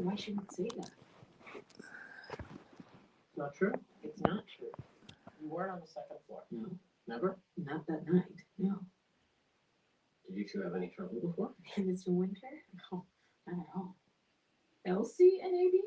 why should we say that? It's not true? It's not true. You weren't on the second floor? No. Never? Not that night, no. Did you two have any trouble before? Mr. Winter? No, not at all. Elsie and AB?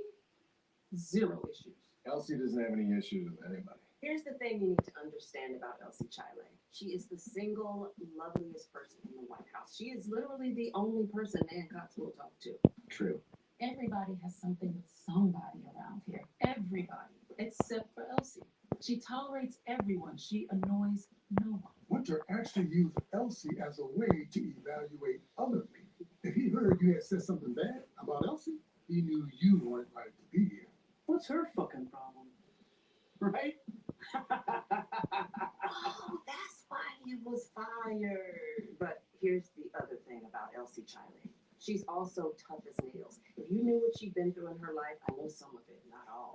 Zero issues. Elsie doesn't have any issues with anybody. Here's the thing you need to understand about Elsie Chile. She is the single loveliest person in the White House. She is literally the only person Nan Cox will talk to. True. Everybody has something with somebody around here. Everybody. Except for Elsie. She tolerates everyone. She annoys no one. Winter actually used Elsie as a way to evaluate other people. If he heard you had said something bad about Elsie, he knew you weren't right to be here. What's her fucking problem? Right? Oh, that's why he was fired. But here's the other thing about Elsie Chile. She's also tough as nails. If you knew what she'd been through in her life, I know some of it, not all.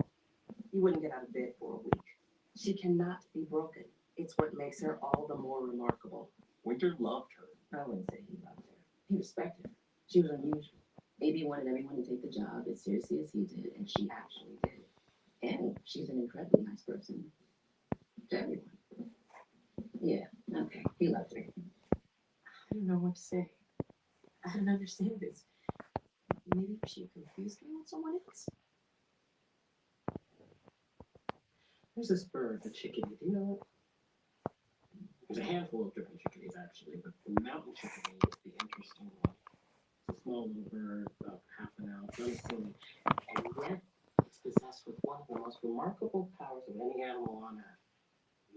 You wouldn't get out of bed for a week. She cannot be broken. It's what makes her all the more remarkable. Winter loved her. I wouldn't say he loved her. He respected her. She was unusual. AB wanted everyone to take the job as seriously as he did, and she actually did. And she's an incredibly nice person to everyone. Yeah, okay, he loved her. I don't know what to say. I don't understand this. Maybe she confused me with someone else. There's this bird, the chickadee. Do you know it? There's a handful of different chickadees, actually, but the mountain chickadee is the interesting one. It's a small little bird, about half an ounce, unassuming, and yet it's possessed with one of the most remarkable powers of any animal on earth.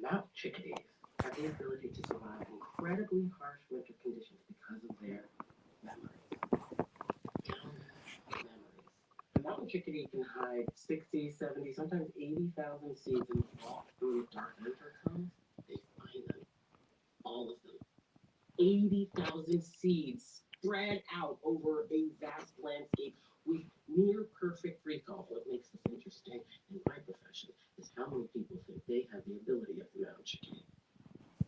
Mountain chickadees have the ability to survive incredibly harsh winter conditions because of their memories. The mountain chickadee can hide 60, 70, sometimes 80,000 seeds in the fall. When the dark winter comes, they find them. All of them. 80,000 seeds spread out over a vast landscape with near perfect recall. What makes this interesting in my profession is how many people think they have the ability of the mountain chickadee.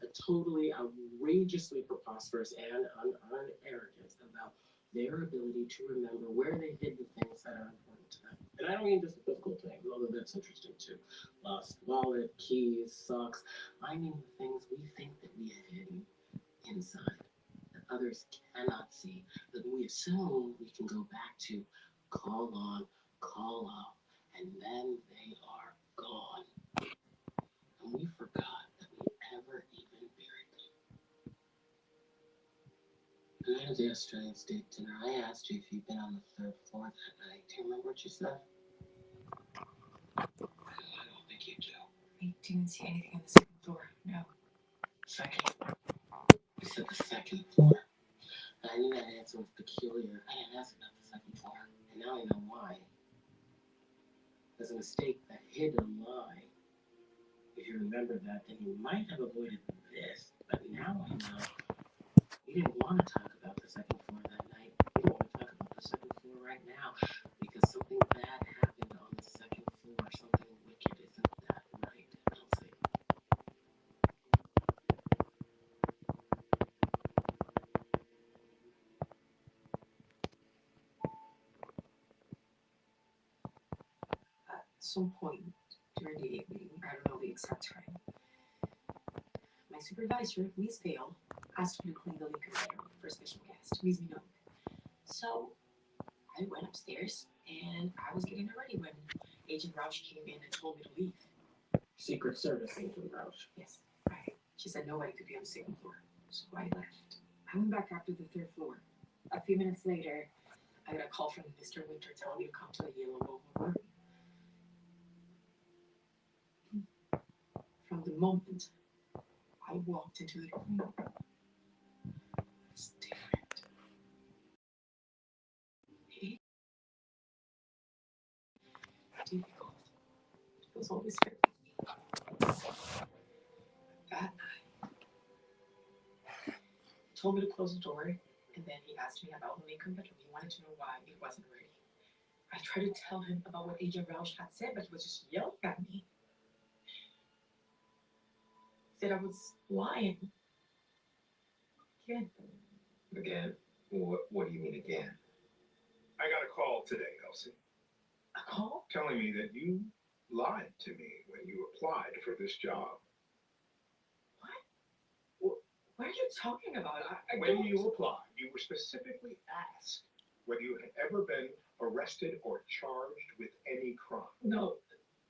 A totally outrageously preposterous and unearned arrogance about their ability to remember where they hid the things that are important to them. And I don't mean just the physical things, although that's interesting too. Lost wallet, keys, socks. I mean the things we think that we have hidden inside, that others cannot see, that we assume we can go back to, call on, call up, and then they are gone. And we forgot that we ever even buried them. The night of the Australian State dinner, I asked you if you'd been on the third floor that night. Do you remember what you said? I don't think you do. I didn't see anything on the second floor, no. Second floor. You said the second floor. And I knew that answer was peculiar. I didn't ask about the second floor. And now I know why. There's a mistake that hid a lie. If you remember that, then you might have avoided this. But now I know. You didn't want to talk about the second floor that night. You don't want to talk about the second floor right now. Because something bad happened on the second floor. Something wicked. Isn't that right, Elsie? At some point during the evening, I don't know the exact time, my supervisor, Miss Vale, asked me to clean the liquor bedroom for a special guest, Miss Minogue. So I went upstairs and I was getting her ready when Agent Roush came in and told me to leave. Secret Service Agent Roush. Yes, right. She said nobody could be on the second floor, so I left. I went back up to the third floor. A few minutes later, I got a call from Mr. Winter telling me to come to the yellow room. From the moment I walked into the room, it was different. Difficult. It was always very that night. He told me to close the door, and then he asked me about the makeup bedroom. He wanted to know why it wasn't ready. I tried to tell him about what Agent Roush had said, but he was just yelling at me. He said I was lying. Again. Again? What do you mean again? I got a call today, Elsie. call? telling me that you lied to me when you applied for this job. What are you talking about? I When don't... you applied, you were specifically asked whether you had ever been arrested or charged with any crime. No.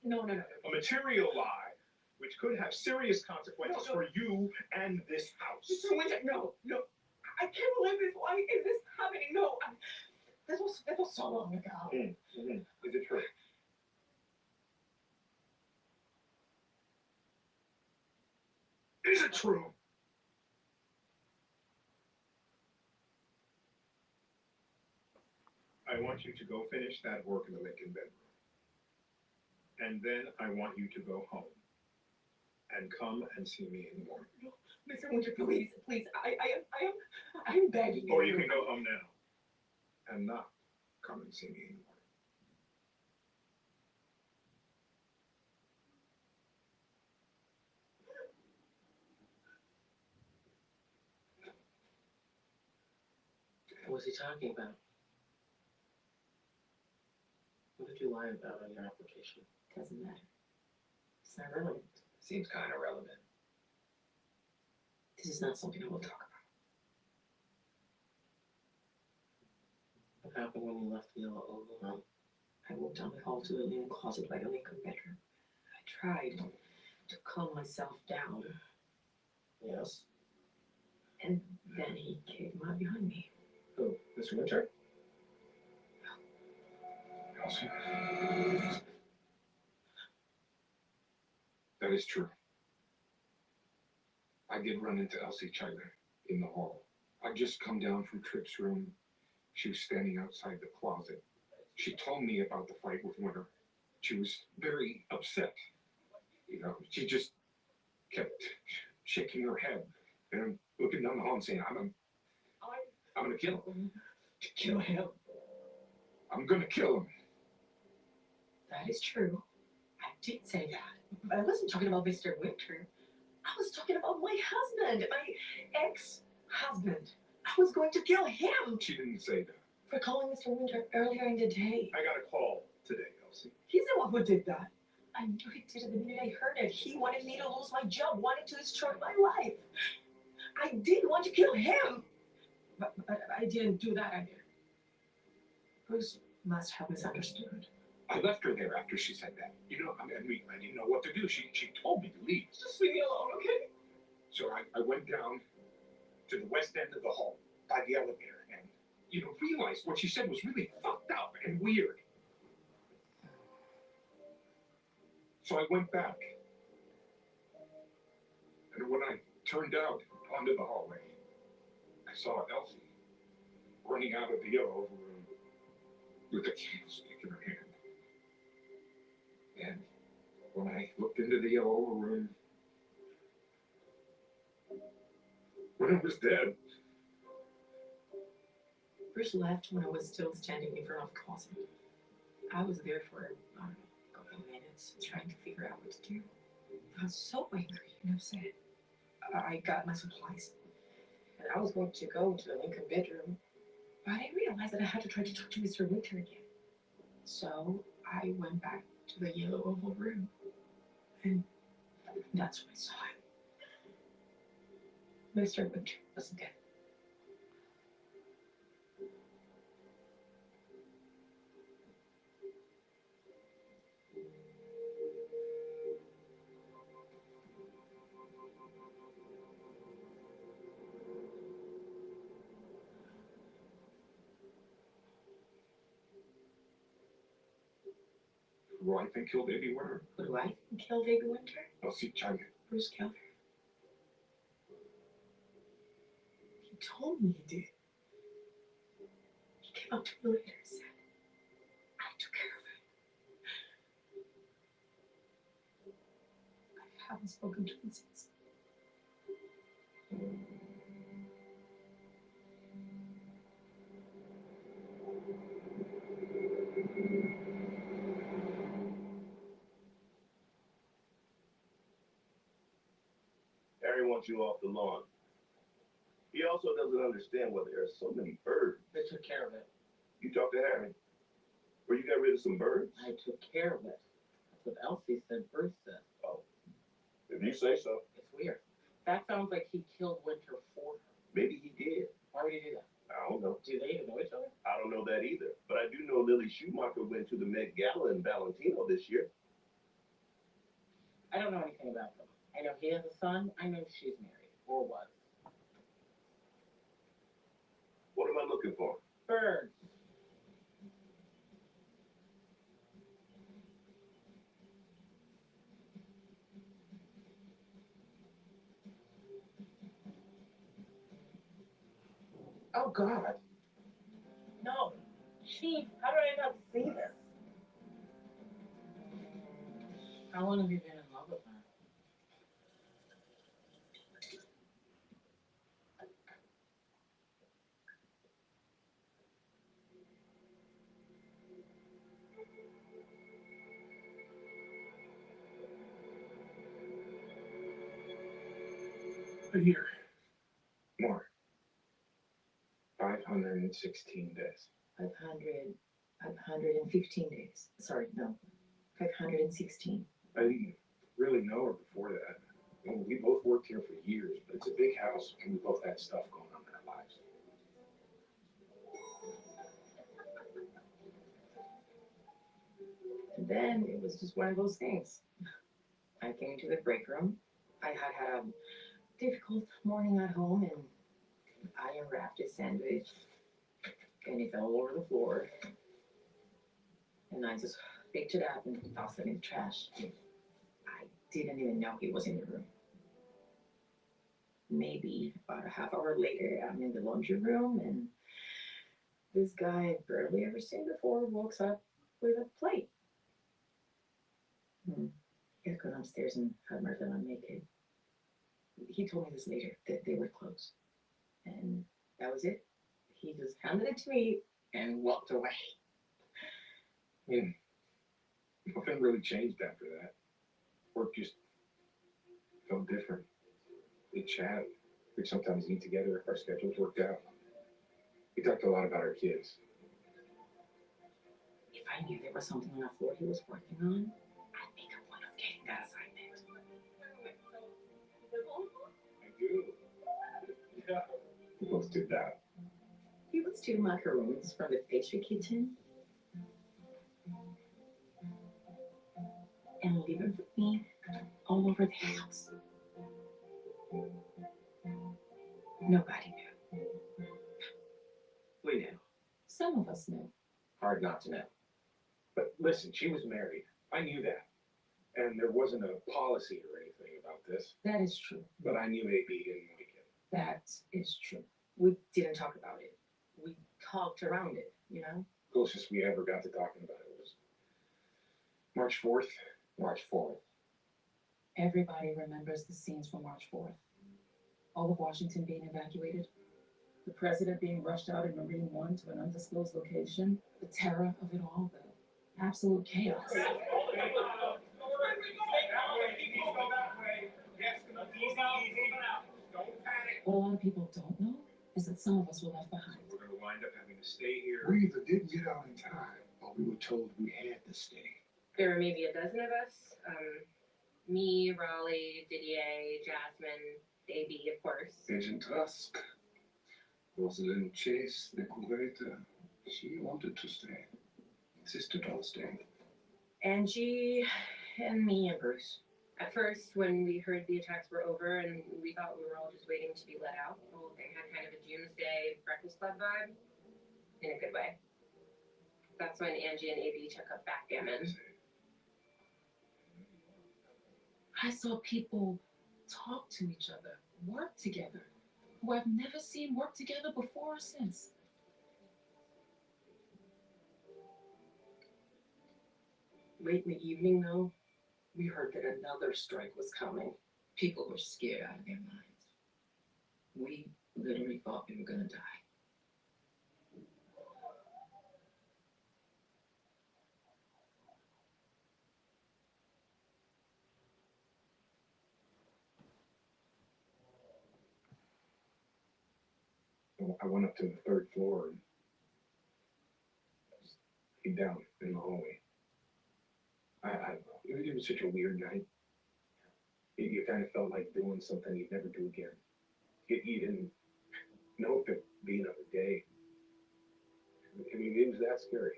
A material lie which could have serious consequences for you and this house. Mr. Winter, no. I can't believe this. Why is this happening? No. This was so long ago. Is it true? Is it true? I want you to go finish that work in the Lincoln bedroom. And then I want you to go home and come and see me in the morning. No, Mr. Winter, please. I am begging you. Or you can go home now and not come and see me in the morning. What was he talking about? What did you lie about on your application? Doesn't matter. It's not relevant. Seems kind of relevant. This is not something I will talk about. What happened when you left the yellow oval room? I walked down the hall to the linen closet by the Lincoln bedroom. I tried to calm myself down. Yes. And then he came out behind me. Who? Mr. Winter? Elsie? That is true. I did run into Elsie Chyler in the hall. I'd just come down from Tripp's room. She was standing outside the closet. She told me about the fight with Winter. She was very upset. You know, she just kept shaking her head and looking down the hall and saying, I'm gonna kill him. To kill him. I'm gonna kill him. That is true. I did say that. But I wasn't talking about Mr. Winter. I was talking about my husband, my ex-husband. I was going to kill him She didn't say that. for calling Mr. Winter earlier in the day. I got a call today, Elsie. He's the one who did that. I knew he did it the minute I heard it. He wanted me to lose my job, wanted to destroy my life. I did want to kill him. But I didn't do that either. Bruce must have misunderstood. I left her there after she said that. You know, I didn't know what to do. She told me to leave. Just leave me alone, okay? So I went down to the west end of the hall by the elevator and, realized what she said was really fucked up and weird. So I went back. And when I turned out onto the hallway, I saw Elsie running out of the yellow room with a candlestick in her hand. And when I looked into the yellow room, Winter was dead. Bruce left when I was still standing in front of the closet. I was there for, I don't know, a couple of minutes, trying to figure out what to do. I was so angry and upset. I got my supplies. And I was going to go to the Lincoln bedroom, but I realized that I had to try to talk to Mr. Winter again. So I went back to the yellow oval room. And that's when I saw him. Mr. Winter was dead. Who I think killed Baby Winter? Who do I think killed Baby Winter? Elsie Chyler. Bruce killed her. He told me he did. He came up to me later and said, I took care of it. I haven't spoken to him since. Harry wants you off the lawn. He also doesn't understand why there are so many birds. They took care of it. You talk to Harry. Where you got rid of some birds? I took care of it. That's what Elsie said Bruce said. Oh, if you say so. It's weird. That sounds like he killed Winter for her. Maybe he did. Why would he do that? I don't know. Do they even know each other? I don't know that either. But I do know Lily Schumacher went to the Met Gala in Valentino this year. I don't know anything about them. I know he has a son. I know she's married. Or was. What am I looking for? Birds. Oh, God. No. Chief, how did I not see this? How long have you been in love with her? But here, more. 516 days. 515 days. Sorry, no. 516. I didn't really know her before that. I mean, we both worked here for years, but it's a big house, and we both had stuff going on in our lives. And then it was just one of those things. I came to the break room. I had a difficult morning at home, and I unwrapped a sandwich, and it fell all over the floor. And I just picked it up and tossed it in the trash. I didn't even know he was in the room. Maybe about a half hour later, I'm in the laundry room, and this guy I've barely ever seen before walks up with a plate. He had gone upstairs and had Martha naked. He told me this later, that they were close. And that was it. He just handed it to me and walked away. Nothing really changed after that. Work just felt different. We'd chat. We'd sometimes eat together if our schedules worked out. We talked a lot about our kids. If I knew there was something on the floor he was working on, I'd make a point of getting that assignment. I do. Yeah. We both did that. He would steal macaroons from the pastry kitchen and leave them for me all over the house. Nobody knew. We knew. Some of us knew. Hard not to know. But listen, she was married. I knew that. And there wasn't a policy or anything about this. That is true. But I knew AB didn't like it. That is true. We didn't talk about it. We talked around it, you know? Closest we ever got to talking about it was March 4th. March 4th. Everybody remembers the scenes from March 4th. All of Washington being evacuated, the president being rushed out in Marine One to an undisclosed location, the terror of it all, the absolute chaos. What a lot of people don't know is that some of us were left behind. We're going to wind up having to stay here. We either didn't get out in time, or we were told we had to stay. There were maybe a dozen of us. Me, Raleigh, Didier, Jasmine, AB, of course. Agent Tusk, Rosalind Chase, the curator, she wanted to stay. Insisted on staying. Angie and me and Bruce. At first, when we heard the attacks were over and we thought we were all just waiting to be let out, the whole thing had kind of a Doomsday Breakfast Club vibe, in a good way. That's when Angie and AB took up backgammon. I saw people talk to each other, work together, who I've never seen work together before or since. Late in the evening, though, we heard that another strike was coming. People were scared out of their minds. We literally thought we were gonna die. I went up to the third floor and down in the hallway. I don't know. It was such a weird night. You kind of felt like doing something you'd never do again. You didn't know if it'd be another day. I mean, it was that scary.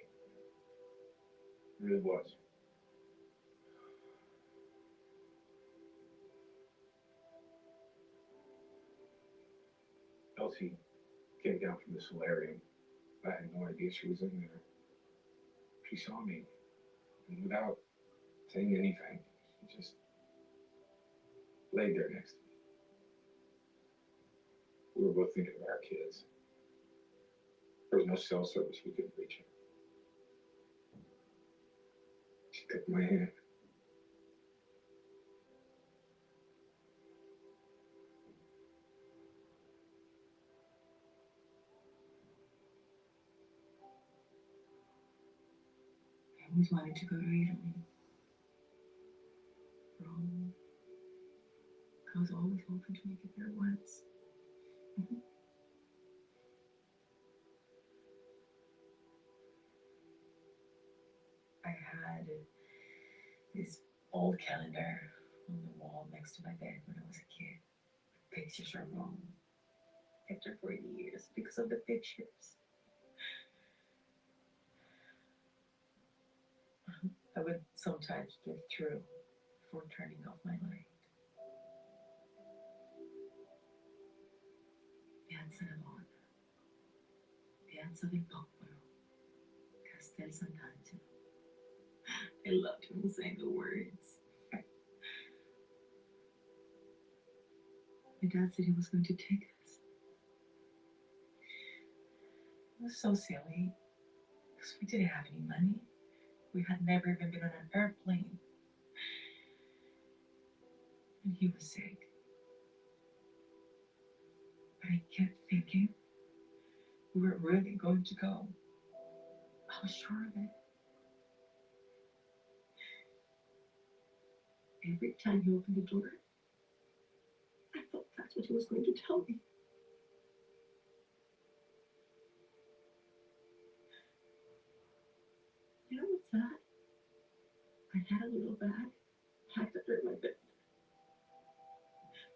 It really was. Elsie came down from the solarium. I had no idea she was in there. She saw me, and without saying anything, she just laid there next to me. We were both thinking of our kids. There was no cell service, we couldn't reach her. She took my hand. I always wanted to go to Italy, Rome. I was always hoping to make it there once. I had this old calendar on the wall next to my bed when I was a kid. Pictures from Rome. Kept it for years because of the pictures. I would sometimes flip through before turning off my light. Piazza Navona, Piazza del Popolo, Castel Sant'Angelo. I loved him saying the words. My dad said he was going to take us. It was so silly because we didn't have any money. We had never even been on an airplane. And he was sick. But I kept thinking we were really going to go. I was sure of it. Every time he opened the door, I thought that's what he was going to tell me. You know what's that? I had a little bag packed under my bed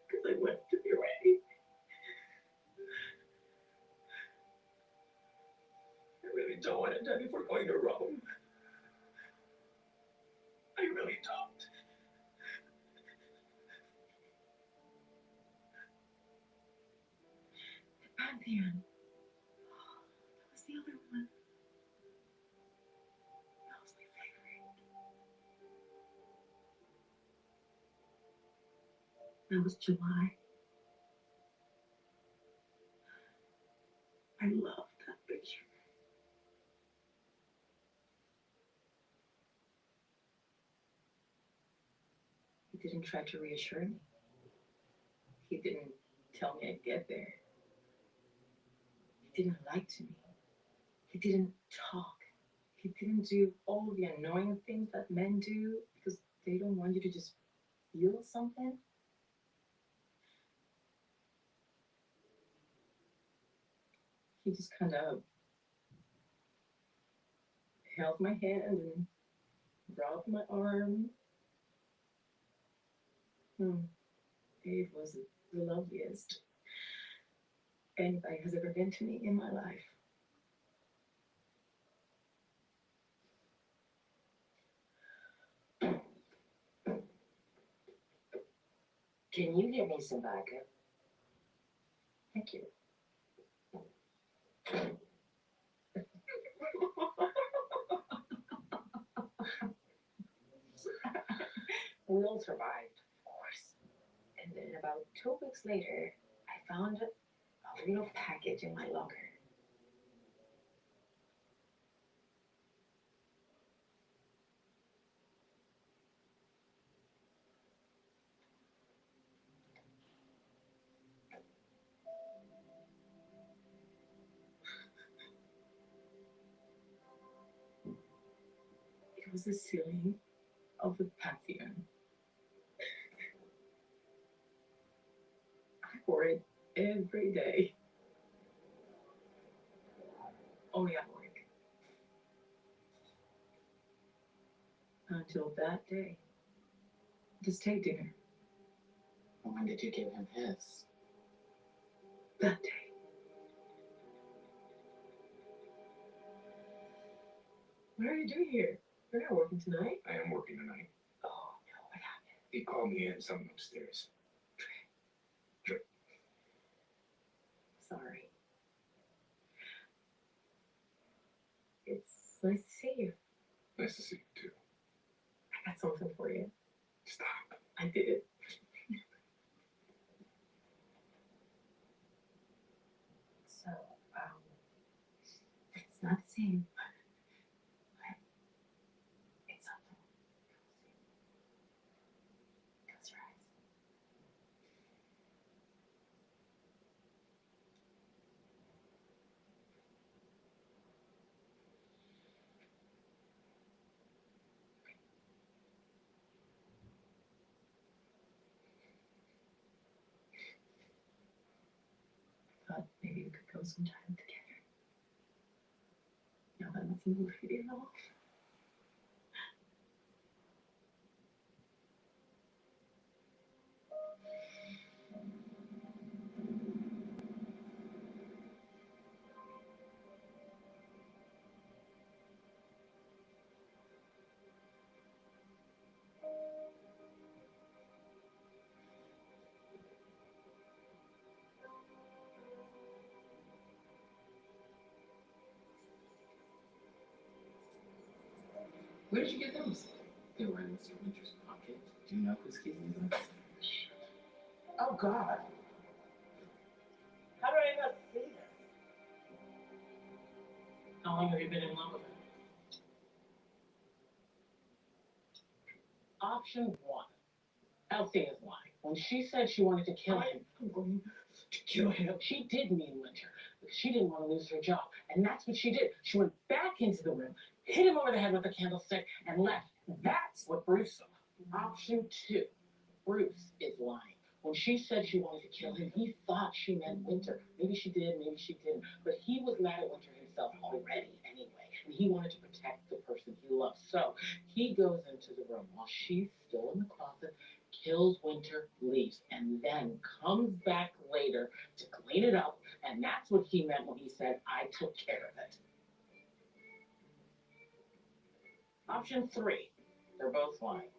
because I wanted to be ready. I really don't want to die before going to Rome. I really don't. The Pantheon. That was the other one. That was my favorite. That was July. I loved that picture. He didn't try to reassure me. He didn't tell me I'd get there. He didn't lie to me. He didn't talk. He didn't do all the annoying things that men do because they don't want you to just feel something. He just kind of held my hand and rubbed my arm. It was the loveliest anybody has ever been to me in my life. Can you get me some vodka? Thank you. We all survived, of course. And then about 2 weeks later, I found a little package in my locker. It was the ceiling of the Pantheon. I wore it every day. Only at work. until that day. Just take dinner. When did you give him his? That day. What are you doing here? You're not working tonight. I am working tonight. Oh, no, what happened? He called me in something upstairs. Sorry. It's nice to see you. Nice to see you too. I got something for you. Stop. I did. So, it's not the same, but it's something. Close your eyes. Thought maybe we could go sometime together. Now that I'm a single lady and all. Where did you get those? They were in Mr. Winter's pocket. Do you know who's keeping them? Oh, God. How did I not see this? How long have you been in love with her? Option one. Elsie is lying. When she said she wanted to kill him, I'm going to kill him. She did mean Winter because she didn't want to lose her job. And that's what she did. She went back into the room, hit him over the head with a candlestick, and left. That's what Bruce saw. Option two. Bruce is lying. When she said she wanted to kill him, he thought she meant Winter. Maybe she did, maybe she didn't. But he was mad at Winter himself already anyway. And he wanted to protect the person he loved. So he goes into the room while she's still in the closet, kills Winter, leaves, and then comes back later to clean it up. And that's what he meant when he said, I took care of it. Option three. They're both lying.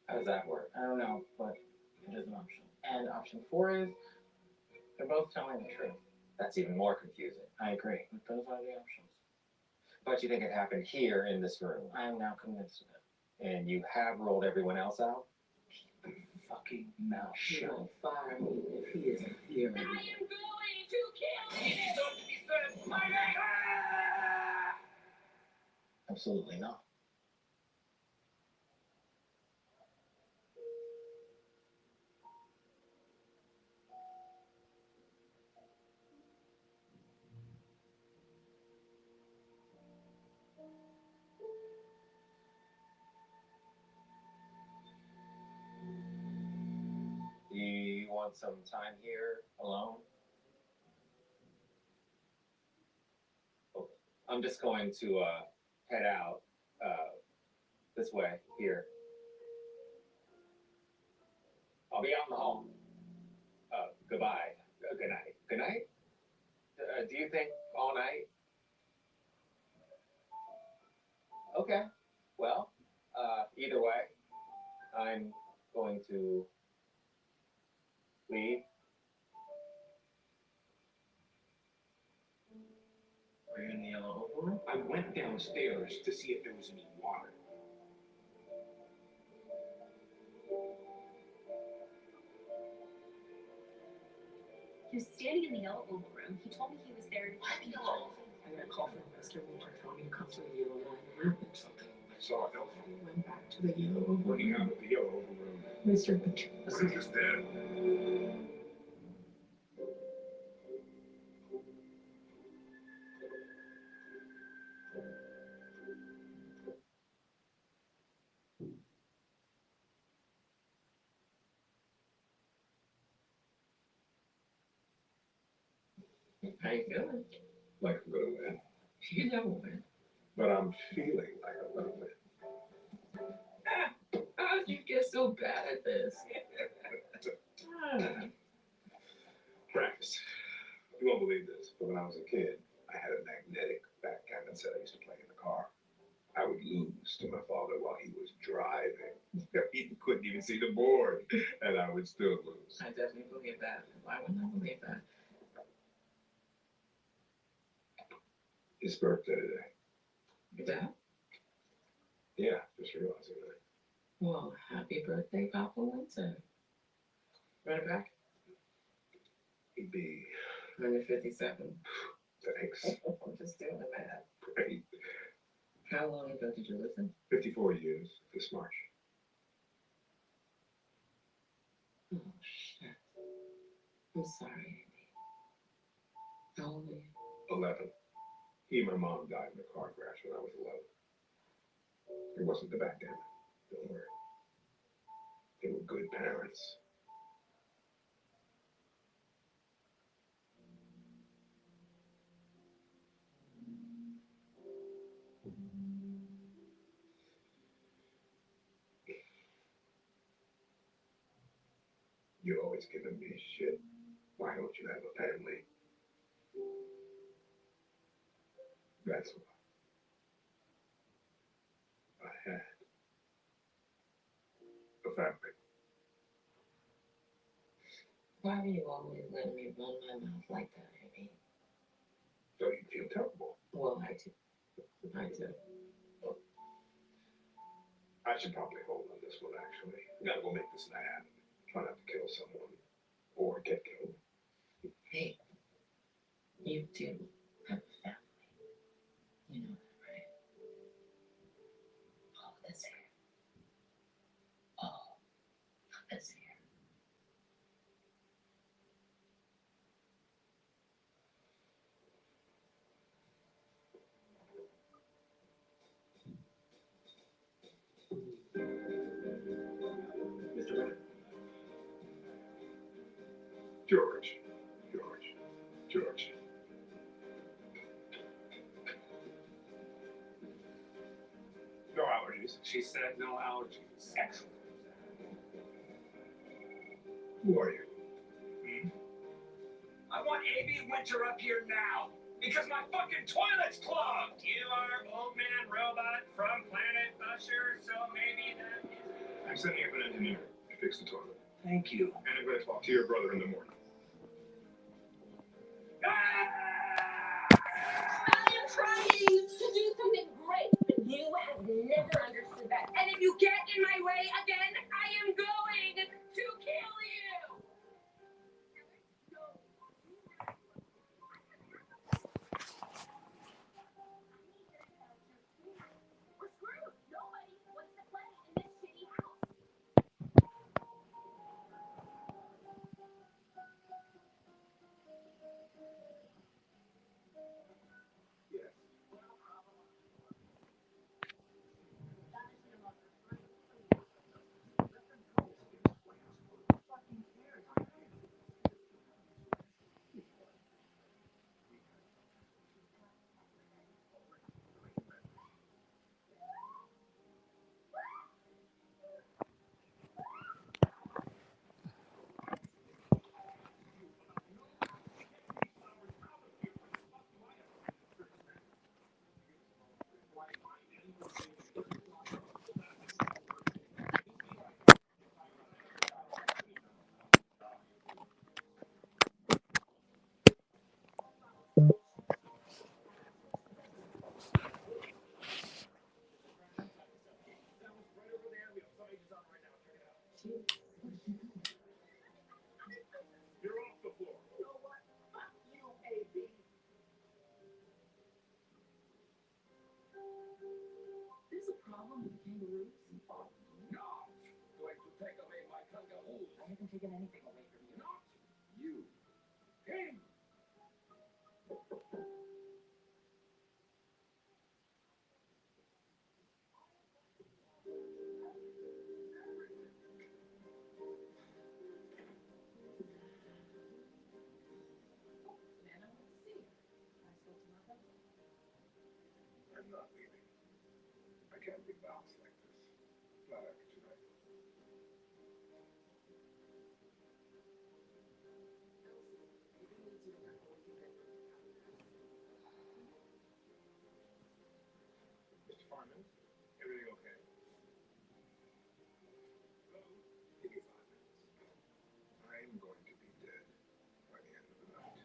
How does that work? I don't know, but it is an option. And option four is they're both telling the truth. That's even more confusing. I agree. But those are the options. But you think it happened here in this room, I am now convinced of it. and you have ruled everyone else out? Fucking mouth She shut. will fire me if he isn't here. I am going to kill him! Absolutely not. Do you want some time here alone? Oh, I'm just going to head out this way here. I'll be out in the hall. Goodbye. Good night. Good night? Do you think all night? Okay. Well, either way, I'm going to leave. Were you in the yellow overroom? I went downstairs to see if there was any water. He was standing in the yellow oval room. He told me he was there. What? Yellow? I got a call from Mr. Winter telling me to come to the yellow room or something. I saw Elsie We went back to the yellow oval running room. out of the yellow overroom. Mr. Winter was He was dead. How you feeling? Like I'm gonna win. You never win. But I'm feeling like I'm gonna win. did you get so bad at this? Practice. You won't believe this, but when I was a kid, I had a magnetic backgammon set I used to play in the car. I would lose to my father while he was driving. He couldn't even see the board, and I would still lose. I definitely believe that. Why wouldn't I believe that? His birthday today. Your dad? Yeah, just realizing that. Well, happy birthday, Papa Winter. Run it back. He'd be 157. thanks. I'm just doing the math. Great. How long ago did you listen? 54 years this March. Oh, shit. I'm sorry, Andy. How old are you? 11. He and my mom died in a car crash when I was 11. It wasn't the backgammon. Don't worry. They were good parents. You're always giving me shit. Why don't you have a family? That's why. I had a family. Why are you always letting me run my mouth like that, Andy? So you feel terrible. Well, I do. I do. I should probably hold on this one, actually. I gotta go make this night happen. Try not to kill someone. Or get killed. Hey, you do have a family. You know that, right? All of this here. All of this here. Mr. Bennett? George. George. No allergies. She said no allergies. Excellent. Who are you? I want A.B. Winter up here now because my fucking toilet's clogged. You are Old Man Robot from Planet Usher, so maybe that is it. I'm sending up an engineer to fix the toilet. Thank you. And I'm going to talk to your brother in the morning. I am trying to do something great, but you have never understood that. And if you get in my way again, I am going to kill you. We're screwed. Nobody wants to play in this shitty house. Yes. You're off the floor. You know what? Fuck you, AB. There's a problem with kangaroos. Not going to take away my kangaroos. I haven't taken anything away from you. Not you. Him. Man, I want to see her. I spoke to my husband. I'm not leaving. I can't be bounced like this. Not after tonight. apartment? Everything okay? Give me 5 minutes. I'm going to be dead by the end of the night.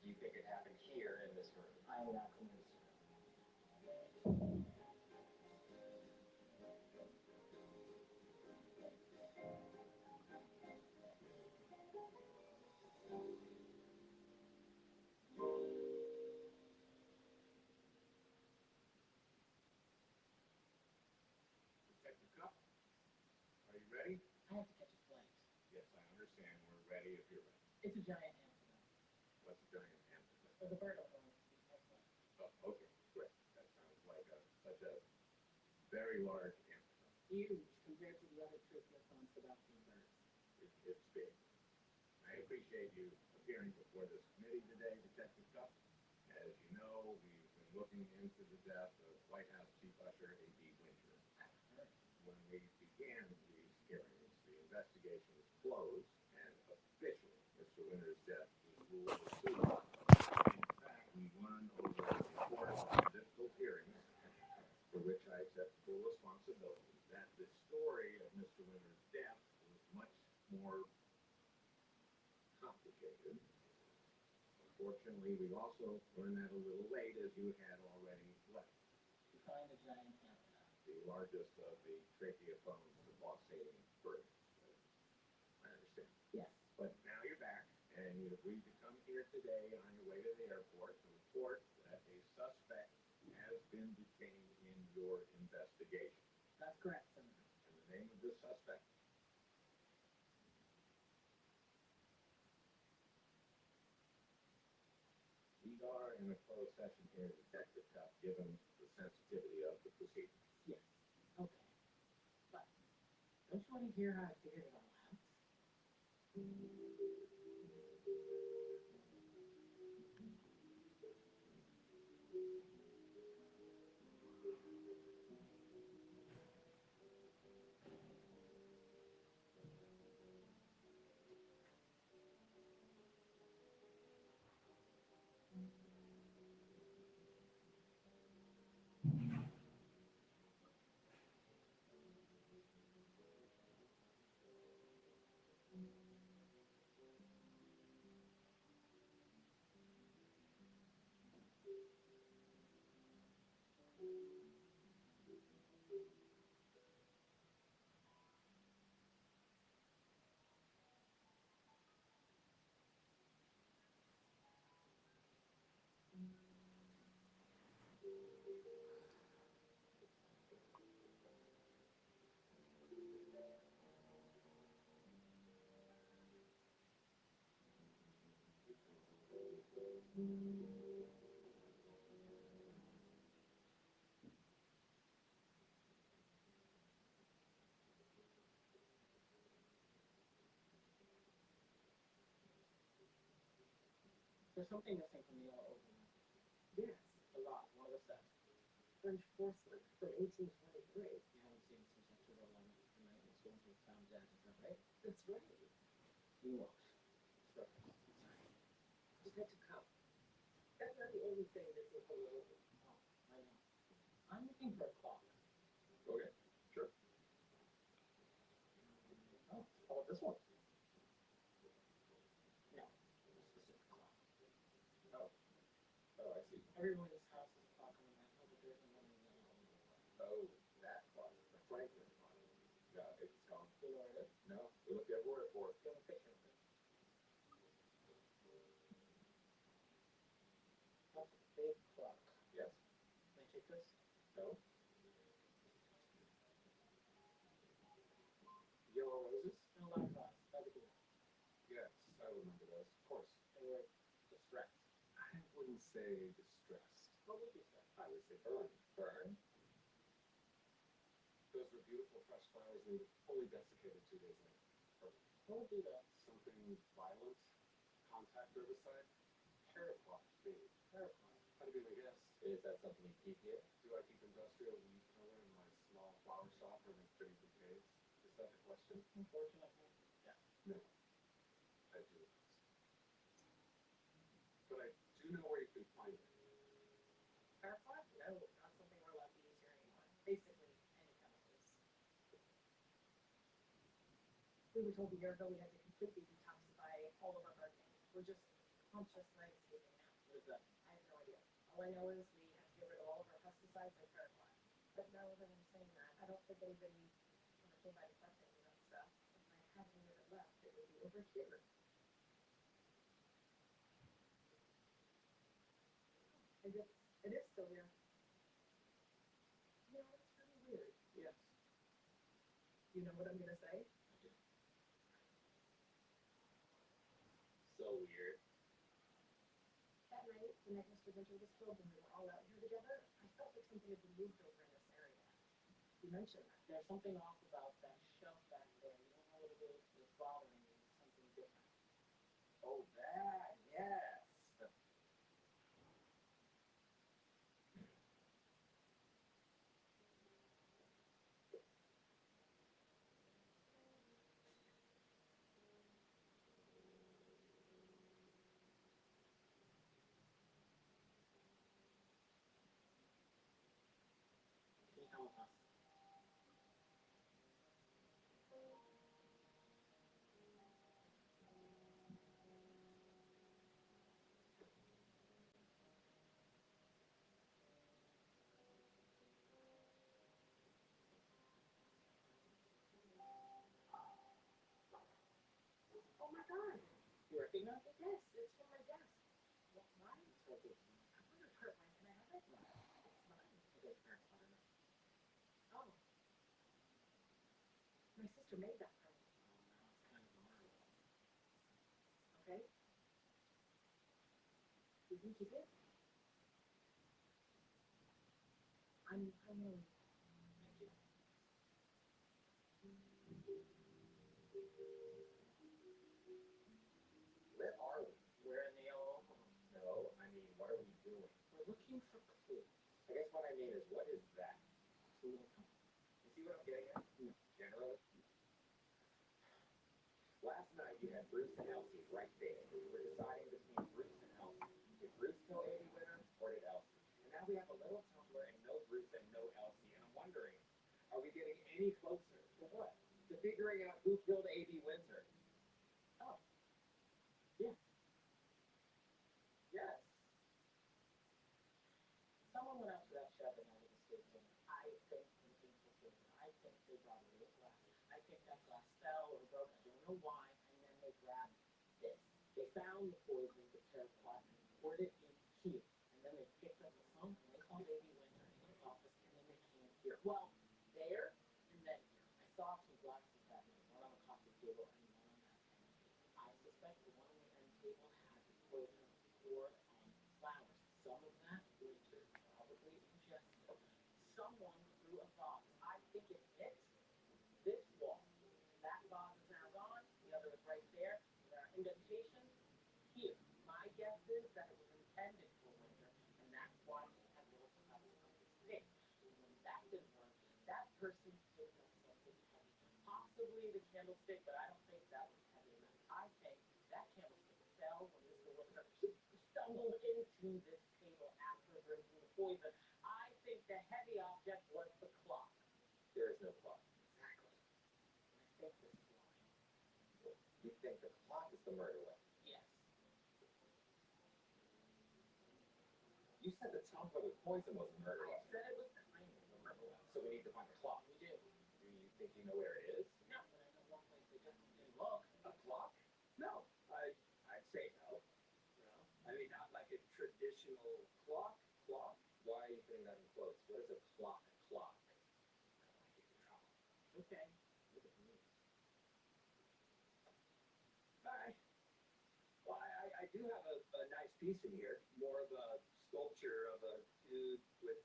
You think it happened here in this room? I'm not convinced. Detective Cup, are you ready? I have to catch a flight. Yes, I understand. We're ready if you're ready. It's a giant antelope. What's a giant hamster? Or the bird over on the pipeline. Oh, okay, great. That sounds like such a very large hamster. Huge compared to the other trichless on Sebastian birds. It's big. I appreciate you appearing before this committee today, Detective Cup. As you know, we've been looking into the death of White House Chief Usher A.B. Winter. When we began these hearings, the investigation was closed, and officially, Mr. Winter's death was ruled a suicide. In fact, we won over important and difficult hearings, for which I accept full responsibility, that the story of Mr. Winter's death was much more complicated. Unfortunately, we also learned that a little late, as you had already left. To find a giant antelope. The largest of the tracheophones, the pulsating birds. I understand. Yes. But now you're back, and you agreed to come here today on your way to the airport to report that a suspect has been detained in your investigation. That's correct, Senator. And the name of this suspect? We are in a closed session here, Detective Cup, given the sensitivity of the proceedings. Yes. Okay. But don't you want to hear how I figured it all out? There's something missing from the yellow overlap. Yes, A lot. What was that? French porcelain from 1823. You haven't seen it since October 11th, the night when Scones was found dead. Is that right? That's right. You look. Sorry. Detective Cup. That's not the only thing missing from the room. Oh, I know. I'm looking for a clock. Okay, sure. Oh, how about this one? No, a specific clock. Oh, I see. Everyone in this house has a clock on the mantle, but there isn't one in the yellow overlap. Oh, that clock, the Franklin clock. Yeah, it's gone. You know where it is? No, we looked everywhere for it. Do you have a picture of it? That's a big clock. Yes? Can I take this? No? Yellow roses? And a lot of glass. By the door. Yes, I remember those, of course. They were distressed. I wouldn't say distressed. What would you say? I would say burn. Burn? Those were beautiful fresh flowers and they were fully desiccated 2 days later. Perfect. What would do that? Something violent? Contact herbicide? Paraquat, maybe. Paraquat. That'd be my guess. Is that something you keep here? Do I keep industrial weed killer in my small flower shop or make pretty bouquets? Is that the question? Unfortunately, yeah. No. I do not. But I do know where you can find it. Paraquat? No, not something we're allowed to use here anymore. Basically, any chemicals. We were told a year ago we had to completely detoxify all of our gardening. We're just conscious landscaping now. What is that? I have no idea. All I know is we have to get rid of all of our pesticides and paraquat. But now that I'm saying that, I don't think anybody ever came by to collect any of that stuff. If I had any of it left, it would be over here. And it is still here. You know, it's really weird. Yes. You know what I'm gonna say? So weird. That night, the night Mr. Winter was killed, when we were all out here together, I felt like something had been moved over in this area. You mentioned that. There's something off about that shelf back there. You know how it was bothering me? Something different. Oh, that, yes. Can you come with us? Oh my god! You recognize it? Yes, it's from my desk. What's mine? It's right there. I wonder if mine. Can I have it? No. It's mine. Okay, parents want to know. Oh. My sister made that for me. Oh, now it's kind of a murder. Okay? You can keep it. I'm in. Thank you. Where are we? We're in the old. No, I mean, what are we doing? We're looking for clues. I guess what I mean is, what is that? It's a little company. You see what I'm getting at? No. Generally? Last night you had Bruce and Elsie right there. You were deciding between Bruce and Elsie. Did Bruce kill Amy Winter or did Elsie? And now we have a little tumbler and no Bruce and no Elsie. And I'm wondering, are we getting any closer? To what? To figuring out who killed A.B. Winter. Oh. Yes. Yes. Someone went out to that shed and added a escape room. I think the things were hidden. I think they brought a little glass. I think that glass fell or broke. I don't know why. And then they grabbed this. They found the poison, the paraquat, and poured it in here. And then they picked up the phone and they called A.B. Winter in his office and then they came here. Well, there and then here. I saw two glasses that night, one on the coffee table and one on that end table. I suspect the one on the end table had the poison poured on flowers. Some of that Winter probably ingested. Someone threw a vase. I think it hit this wall. That vase is now gone. The other is right there. There are indentations here. My guess is that it was intended for Winter, and that's why he had little cuts on his face. And when that didn't work, that person picked up something heavy. Possibly the candlestick, but I don't think that was heavy enough. I think that candlestick fell when Mr. Winter stumbled into this table after drinking the poison. I think the heavy object was the clock. There is no clock. Exactly. And I think this is why. You think the clock is the murder weapon? Yes. You said the tumbler with poison was a murder I weapon. said it was kind of a murder weapon. So we need to find the clock. We do. Do you think you know where it is? No, but I know one place they definitely didn't look. A clock? No. I'd say no. No. I mean, not like a traditional clock. Clock? Why are you putting that in quotes? What is a clock? Clock. I don't want to get in trouble. Okay. Look at me. Well, I do have a nice piece in here. More of a sculpture of a dude with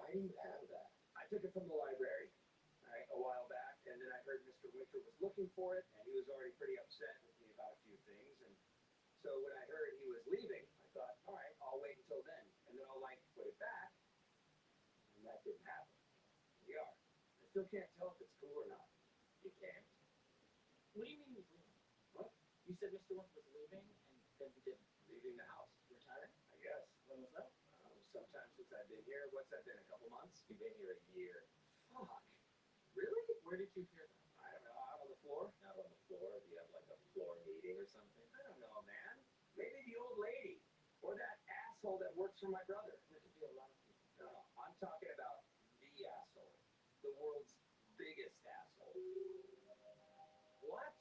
I didn't have that. I took it from the library, all right, a while back, and then I heard Mr. Winter was looking for it, and he was already pretty upset with me about a few things, and so when I heard he was leaving, I thought, all right, I'll wait until then, and then I'll like put it back, and that didn't happen. We are. I still can't tell if it's cool or not. You can't. What do you mean he's leaving? What? You said Mr. Winter was leaving, and then he didn't. Leaving the house, Retiring? I guess. When was that? Sometime since I've been here. What's that been, a couple months? You've been here a year. Fuck. Really? Where did you hear that? I don't know, out on the floor? Out on the floor? Do you have like a floor meeting or something? I don't know, man. Maybe the old lady. Or that asshole that works for my brother. There could be a lot of people. No, I'm talking about the asshole. The world's biggest asshole. What?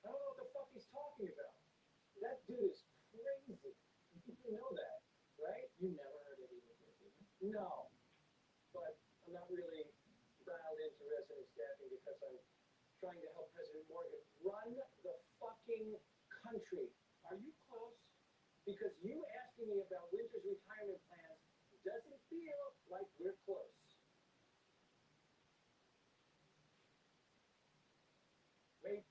I don't know what the fuck he's talking about. That dude is crazy. You know that, right? You never heard that he was leaving? No. But I'm not really dialed into resident staffing because I'm trying to help President Morgan run the fucking country. Are you close? Because you asking me about Winter's retirement plans doesn't feel like we're close. Wait,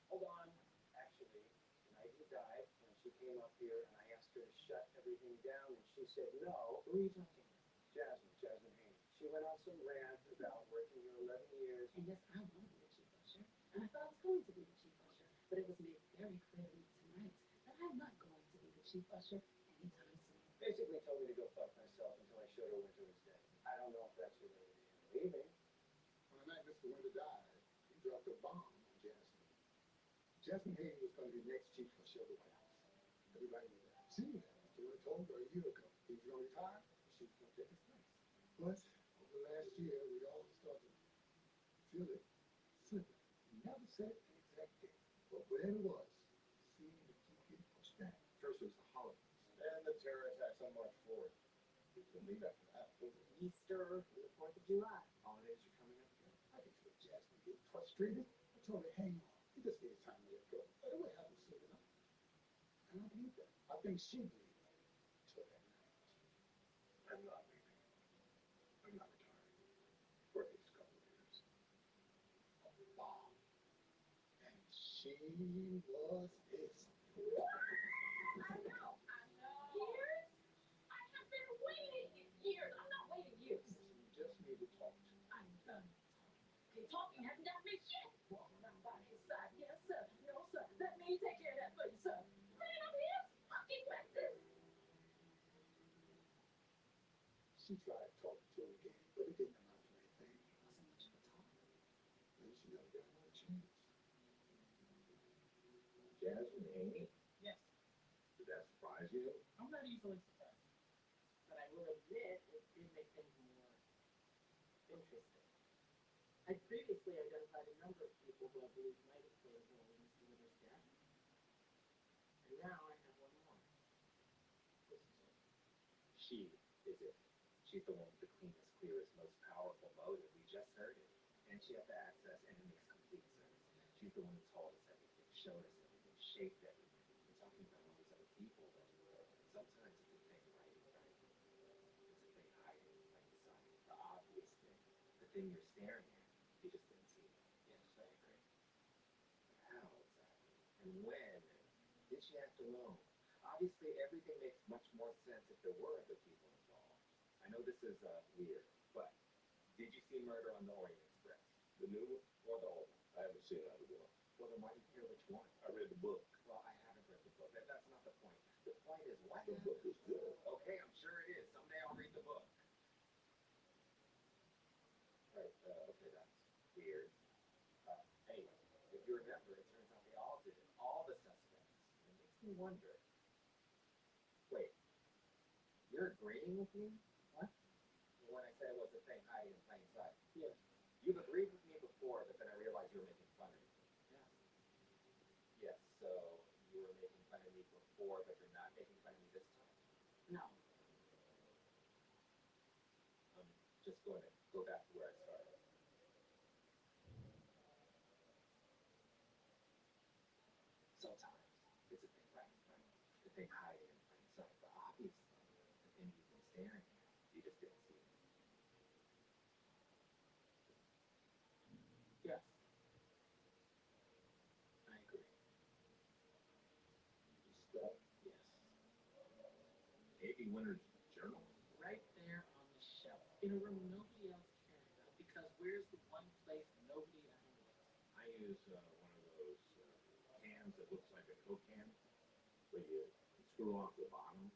hold on. Actually, the night he died, when she came up here and I asked her to shut everything down and she said no. Who are you talking about? Jasmine Haynes. She went on some rant about working here 11 years. And yes, I want to be the chief usher, and I thought I was going to be the chief usher, but it was made very clear to me tonight that I'm not going to be the chief usher anytime soon. Basically told me to go fuck myself until I showed her Winter was dead. I don't know if that's related to him leaving. On the night Mr. Winter died, he dropped a bomb on Jasmine. Jasmine Haynes was going to be next chief for the White House. Everybody knew that. She knew that. Mr. Winter told her a year ago he was going to retire, she was going to take his place. But over the last year, we all started to feel it slipping. He never said an exact date, but whatever it was, seemed to keep getting pushed back. First it was the holidays. And the terror attacks on March 4th. It will leave after that. Easter, the 4th of July. Holidays are coming up again. I could feel Jasmine getting frustrated. I told her, hang on. He just needs time to let go. Let it would happen soon enough. And I believe that. I think she believed that until that night. I'm not leaving. I'm not retiring. For at least a couple of years. A bomb. And she was pissed. I know. Years? I have been waiting years. I'm not waiting years. You just need to talk to me. I'm done talking. Okay, talking hasn't done me shit. Walking around by his side. Yes, sir. No, sir. Let me take care of that for you, sir. Clean up his fucking messes. She tried talking to him again, but it didn't amount to anything. It wasn't much of a talk. And she never got another chance. Jasmine Haynes? Yes. Did that surprise you? I'm not easily surprised. But I will admit it did make things more interesting. I previously identified a number of people who I believe might have played a role in Mr. Winter's death. And now I have one more. Listen to it. She is it. She's the one with the cleanest, clearest, most powerful motive. We just heard it. And she had the access, and it makes complete sense. She's the one who told us everything, showed us everything, shaped everything. We're talking about all these other people, but sometimes it's a thing right in front of you. It's a thing hiding right beside you. The obvious thing. The thing you're staring at. You just didn't see it. Yes, I agree. How exactly? And when did she have to know? Obviously, everything makes much more sense if there were other people involved. I know this is weird, but did you see Murder on the Orient Express? The new one or the old one? I haven't seen either one. Well, then why do you care which one? I read the book. Well, I haven't read the book. That's not the point. The point is what? The book is good. Okay, I'm sure it is. Someday I'll read the book. Right, okay, that's weird. Anyway, if you remember, it turns out they all did it. All the suspects. It makes me wonder. Wait, you're agreeing with me? What? When I said it was a thing hiding in plain sight. Yes. You've agreed with me before, but then I realized you were making fun of me. Yes. Yes, so you were making fun of me before, but you're not making fun of me this time? No. I'm just going to go back to where I started. Sometimes it's a thing right in front of you. The thing hiding in plain sight. The obvious thing. The thing you've been staring at. You just didn't see it. Maybe Winter's journal. Right there on the shelf, in a room nobody else cares about, because where's the one place nobody ever looks? I use one of those cans that looks like a Coke can, where you screw off the bottom.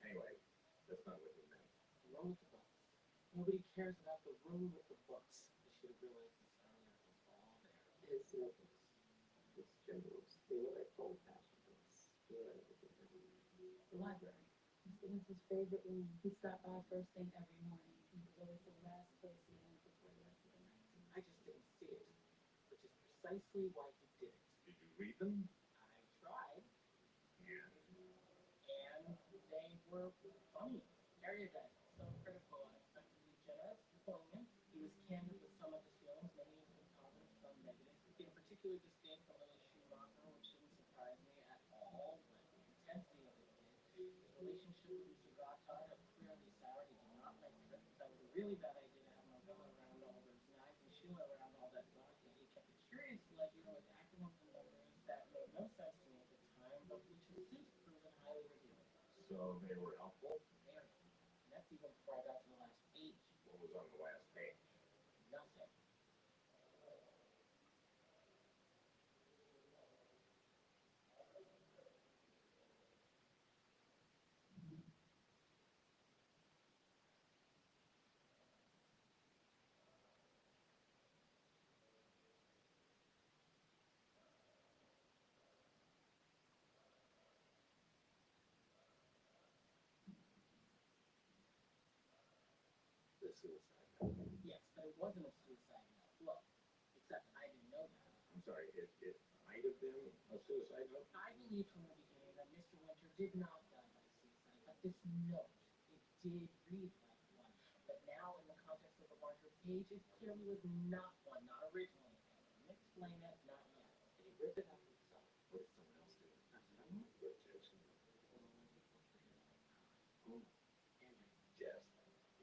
Anyway, that's not what you meant. The room with the books. Nobody cares about the room with the books. I should have realized this earlier. It was all there. It's notebooks. It's journals. They were like old-fashioned books. They were like The library. Mr. Winston's favorite room. He'd stop by first thing every morning. It was always the last place he went before the rest of the night. I just didn't see it, which is precisely why he did it. Did you read them? I tried, Yeah. and they were funny. Erudite, self-critical, unexpectedly generous, poignant. He was candid with some of his feelings, many of them positive, some negative. He had a particular disdain for Lily Schumacher, which didn't surprise me at all, but the intensity of it did. His relationship with Mr. Gotthard had clearly soured. He did not like trips. That was a really bad idea to have Marvella around all those knives and Sheila around all that vodka. He kept a curious ledger with acronyms and numbers that made no sense to me at the time, but which has since proven highly revealing. So they were helpful? Very. And that's even before I got to the last page. What was on the last page? Nothing. The suicide note. Yes, but it wasn't a suicide note. Look, except I didn't know that. I'm sorry, it might have been a suicide note? I believed from the beginning that Mr. Winter did not die by suicide, but this note, it did read like one. But now, in the context of the larger page, it clearly was not one, not originally. Can you explain it? Not yet. And he ripped it out himself. What did someone else do? That's what I want. Rejection. Oh, Andrew, Yes.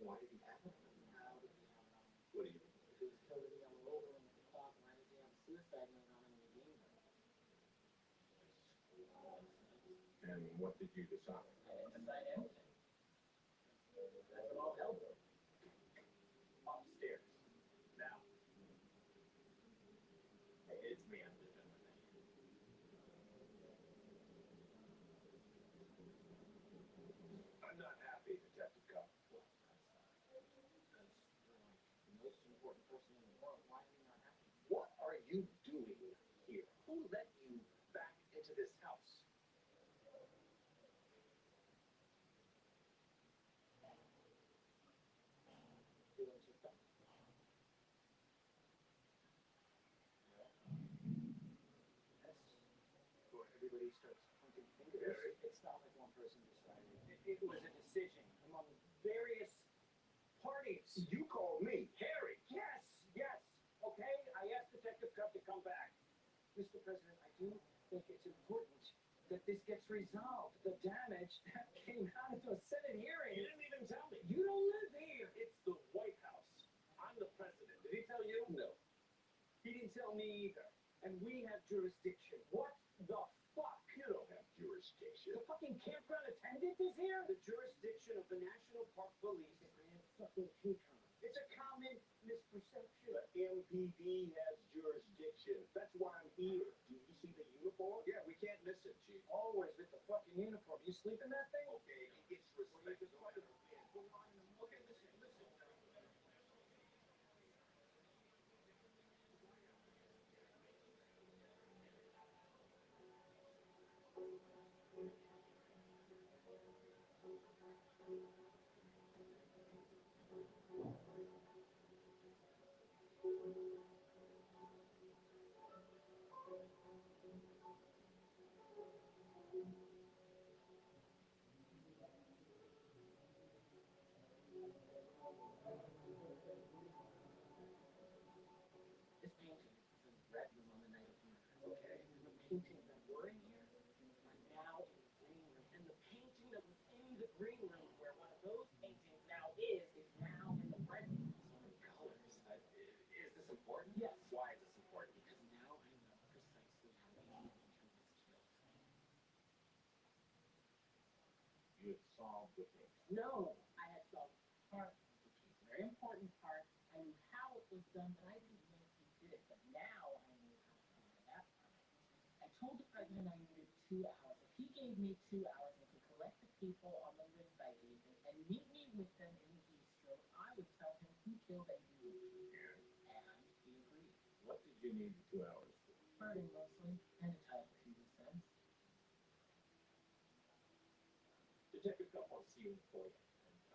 why did he have it? How did he have it on him? What do you mean? If he was killed at a young older and with the clock, why does he have a suicide note on him in the game room? And what did you decide? I didn't decide anything. That's what all hell broke. Upstairs. Now. It's me on the gentleman. I'm not happy, Detective Cup. Well, that's because you're like the most important person in the world. Why are you not happy? What are you doing here? Who let you back into this house? Feelings are felt. Yes. Before everybody starts pointing fingers. It's not like one person decided. It was a decision among various parties. You called me. Harry! Yes, okay? I asked Detective Cup to come back. Mr. President, I do think it's important that this gets resolved. The damage that came out of those Senate hearings. You didn't even tell me. You don't live here. It's the White House. I'm the president. Did he tell you? No. He didn't tell me either. And we have jurisdiction. What the fuck? You don't have jurisdiction. The fucking campground attendant is here? The jurisdiction of the National Park Police. Fucking pecan. It's a common misperception. The MPD has jurisdiction. That's why I'm here. Do you see the uniform? Yeah, we can't miss it, Chief. Always with the fucking uniform. You sleep in that thing? Okay, it gets respect. Just fucking put it on. Okay, listen. This painting is in the red room on the night of the murder. Okay. And the painting that were in here are now in the green room. And the painting that was in the green room, where one of those paintings now is now in the red room. So many colors. Is this important? Yes. Why is this important? Because now I know precisely how Amy Winter was killed. You had solved solve the case. No, I had solved part of the case, a very important part. I knew how it was done, but I didn't know who did it. But now I knew how to come by that part. I told the president I needed 2 hours. If he gave me 2 hours and could collect the people on the list I gave him and meet me with them in the bistro, I would tell him who killed A.B. Winter. And he agreed. What did you need the 2 hours for? Murder mostly, and a title few loose ends. Detective Cup wants to see you in the foyer, and it's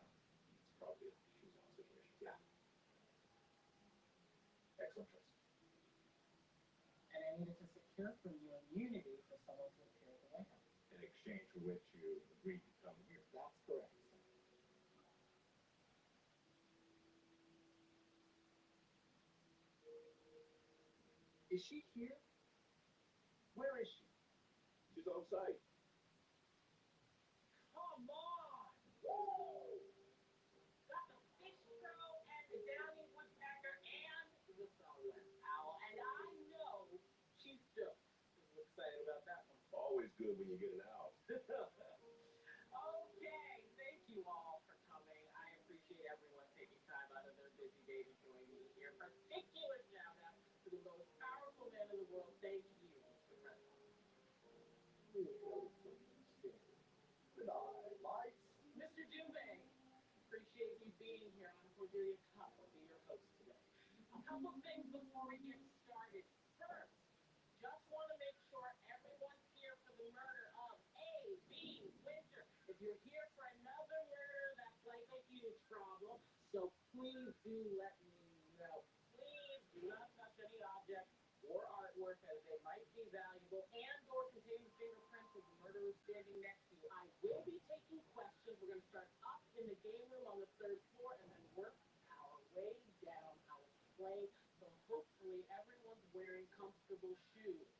probably a shoes on situation. Yeah. Excellent choice. And I needed to secure from you immunity for someone to appear at the White House. In exchange for which you agreed to come here. That's correct, sir. Is she here? Where is she? She's on site. Come on! Woo! Got the fish crow and the downy woodpecker and the southwest owl, and I know she's stoked. I'm excited about that one. Always good when you get it out. Okay, thank you all for coming. I appreciate everyone taking time out of their busy day to join me here. Particular shout out to the most powerful man in the world. Thank you, Mr. President. Goodbye, lights. Mr. Dubé, appreciate you being here. I'm Cordelia Cup. I'll be your host today. A couple things before we get started. First, just want to make sure everyone's here for the murder of A.B. Winter. If you're here for another murder, that's like a huge problem. So please do let me know. Please do not touch any objects or artwork as they might be valuable and or contain the fingerprints of the murderer standing next to you. I will be taking questions. We're going to start up in the game room on the 3rd floor and then work our way down. I'll explain. So hopefully everyone's wearing comfortable shoes.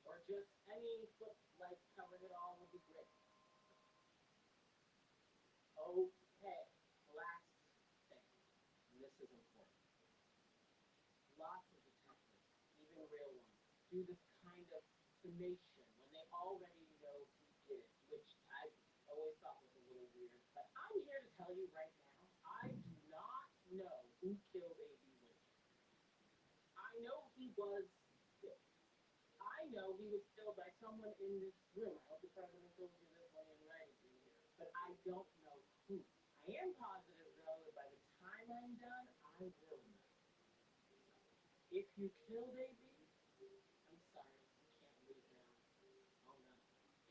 Or just any foot like covering it all would be great. Okay, last thing, and this is important. Lots of detectives, even real ones, do this kind of summation when they already know who did it, which I always thought was a little weird. But I'm here to tell you right now, I do not know who killed A.B. Winter. I know he was killed. I know he was killed by someone in this room. I hope the president told you this one in writing to you. But I don't know who. I am positive, though, that by the time I'm done, I will know. If you killed A.B., I'm sorry, you can't leave now. Oh no.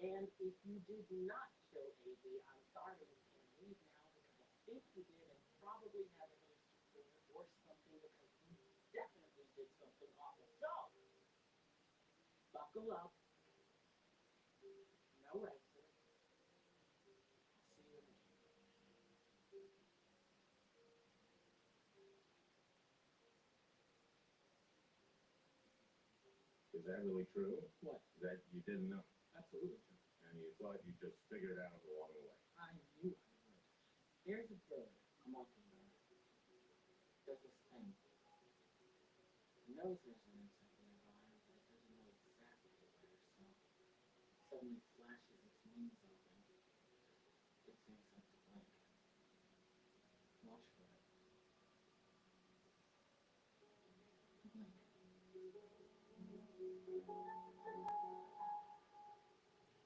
And if you did not kill A.B., I'm sorry, you can't leave now because I think you did and probably have evidence to prove it or something because you definitely did something awful. So, buckle up. No exit. I'll see you in the game. Is that really true? What? That you didn't know? Absolutely true. And you thought you just figured it out along the way? I knew I would. There's a bird I'm walking around. Does this thing. It knows there's an insect nearby, but it doesn't know exactly where, so it suddenly flashes its wings open. Gets the insect to blink. Watch for it. Blink.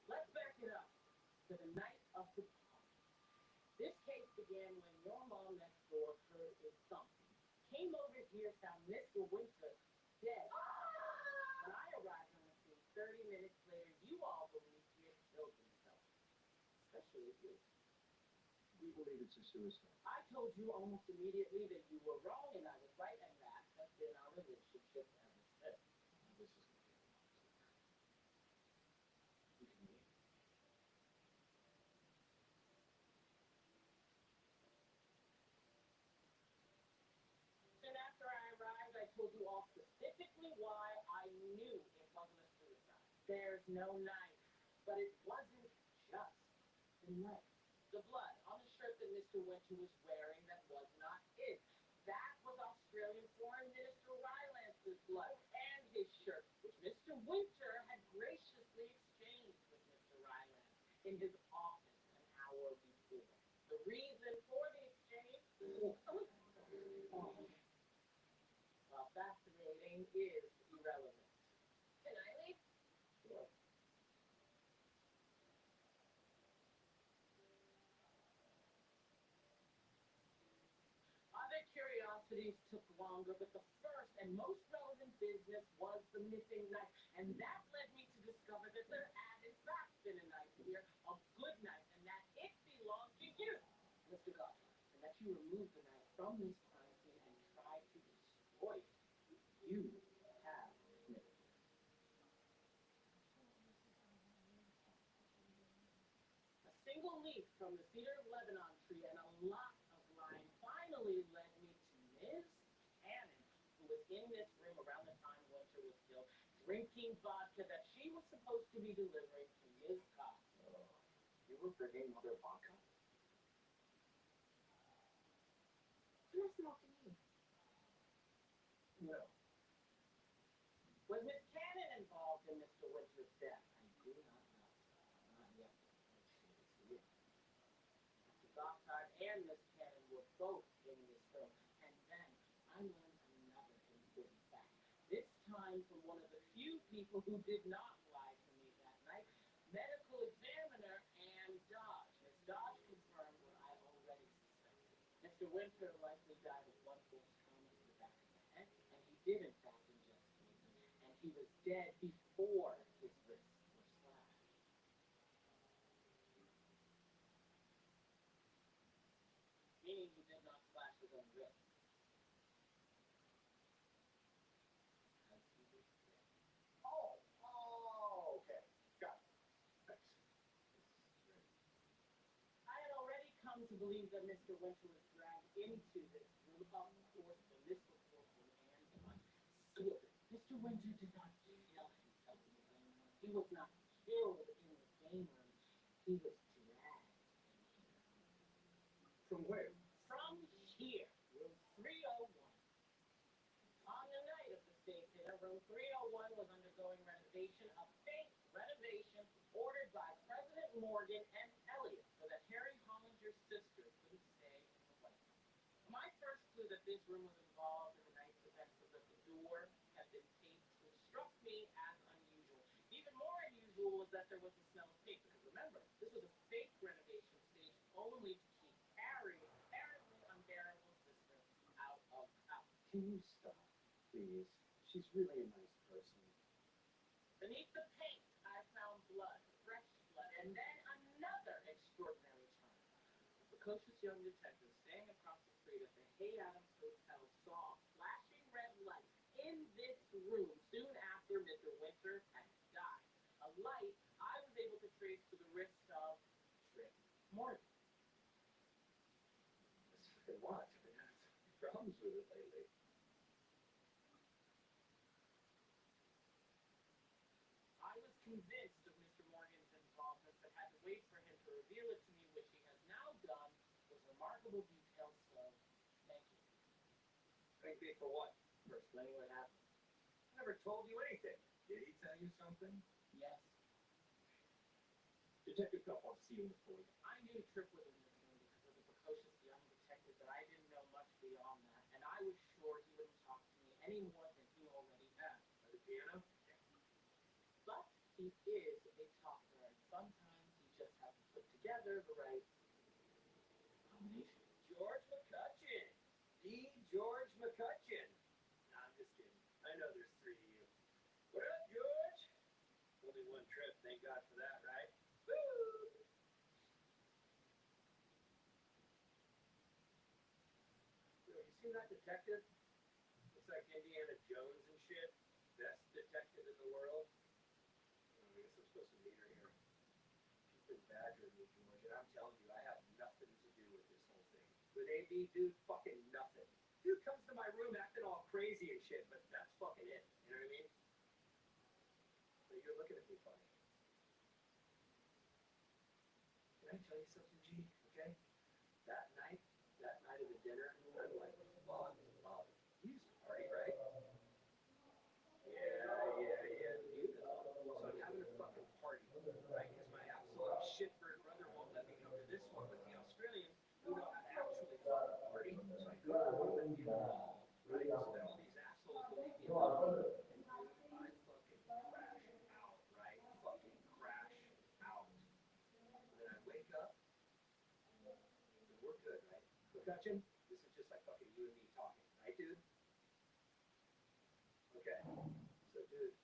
Let's back it up to the night of the party. This case began when your mom next door heard a thump. Came over here, found Mr. Winter dead. When I arrived on the scene 30 minutes later, you all believed he had killed himself. Especially you. We believe it's a suicide. I told you almost immediately that you were wrong and I was right, and that has been our relationship ever since. This is going to be a long talk. You can leave. Soon after I arrived, I told you all specifically why I knew it wasn't a suicide. There's no knife, but it wasn't just the knife. The blood on the shirt that Mr. Winter was wearing that was not his. That was Australian Foreign Minister Rylance's blood and his shirt, which Mr. Winter had graciously exchanged with Mr. Rylance. in his office an hour before. The reason for the exchange? While fascinating, is irrelevant. Can I leave? Other curiosities took longer, but the first and most relevant business was the missing knife. And that led me to discover that there had, in fact, been a knife here, a good knife, and that it belonged to you, Mr. Gothard, and that you removed the knife from this crime scene and tried to destroy it. You have admitted this. A single leaf from the cedar of Lebanon tree and a lot of lime finally led me to Ms. Cannon, who was in this room around the time Winter was killed, drinking vodka that she was supposed to be delivering to Ms. Cox. You were bringing Mother vodka? Listen up to me. No. Was Miss Cannon involved in Mr. Winter's death? I do not know. Not yet. But she is here. Mr. Gothard and Miss Cannon were both in this room. And then I learned another important fact. This time from one of the few people who did not lie to me that night, medical examiner Ann Dodge. Miss Dodge confirmed what I already suspected. Mr. Winter likely died of blunt force trauma to the back of the head, and he did in fact ingest poison, and he was dead before his wrists were slashed. Meaning he did not slash his own wrist. Because he was dead. Oh, okay. Got it. Thanks. I had already come to believe that Mr. Winter was dragged into this room, of course, when this report from Ann Dodge sealed it. Mr. Winter did not kill himself in the game room. He was not killed in the game room. He was dragged in here. From where? From here, room 301. On the night of the state dinner, room 301 was undergoing renovation, a fake renovation ordered by President Morgan and Elliot so that Harry Hollinger's sister couldn't stay in the White House. My first clue that this room was involved in the night's events was that the door had been taped, which struck me as unusual. Even more unusual was that there was a smell of paint, because remember, this was a fake renovation staged only to keep Harry's apparently unbearable sister out of the house. Can you stop, please? She's really a nice person. Beneath the paint, I found blood, fresh blood, and then another extraordinary turn. A precocious young detective staying across the street at the Hay Adams Hotel saw a flashing red light in this room soon after Mr. Winter had died. A light I was able to trace to the wrist of Tripp Morgan. That's fucking what? I've been having some problems with it lately. I was convinced of Mr. Morgan's involvement, but had to wait for him to reveal it to me, which he has now done with remarkable detail, so thank you. Thank me for what? For explaining what happened. I never told you anything. Did he tell you something? Yes. Detective Cup wants to see you before you. I knew Tripp was in this room because of the precocious young detective, but I didn't know much beyond that, and I was sure he wouldn't talk to me any more than he already had. By the piano? But he is a talker, and sometimes you just have to put together the right combination. George McCutcheon. The George McCutcheon. Nah, I'm just kidding. I know there's three of you. What up, George? Only one trip, thank God for that, right? Woo! Yo, you seen that detective? Looks like Indiana Jones and shit. Best detective in the world. Oh, I guess I'm supposed to meet her here. She's been badgering me, George, and I'm telling you, I have nothing to do with this whole thing. With AB, dude, fucking nothing. Dude comes to my room acting all crazy and shit, but that's fucking it. You know what I mean? But you're looking at me funny. Can I tell you something, G? Okay? That night of the dinner, I'm like, fuck, up. You used to party, right? Yeah, you know. So I'm having a fucking party, right? Because my absolute shit McCutcheon, this is just like fucking you and me talking, right, dude? Okay. So, dude,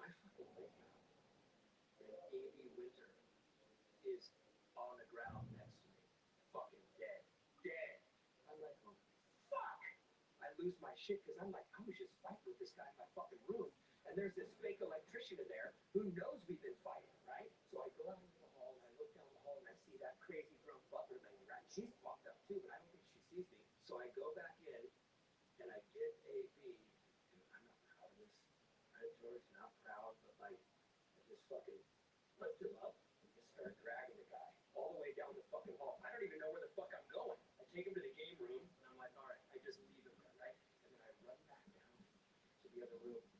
I fucking wake up and A.B. Winter is on the ground next to me, fucking dead. Dead. I'm like, oh, fuck. I lose my shit because I'm like, I was just fighting with this guy in my fucking room. And there's this fake electrician in there who knows we've been fighting, right? So I go out into the hall and I look down the hall and I see that crazy drunk butler lady, right? She's fucked up too, but I don't think she sees me. So I go back in and I get A.B. Dude, I'm not proud of this. Right, George? Not proud, but like, I just fucking lift him up and just start dragging the guy all the way down the fucking hall. I don't even know where the fuck I'm going. I take him to the game room and I'm like, all right, I just leave him there, right? And then I run back down to the other room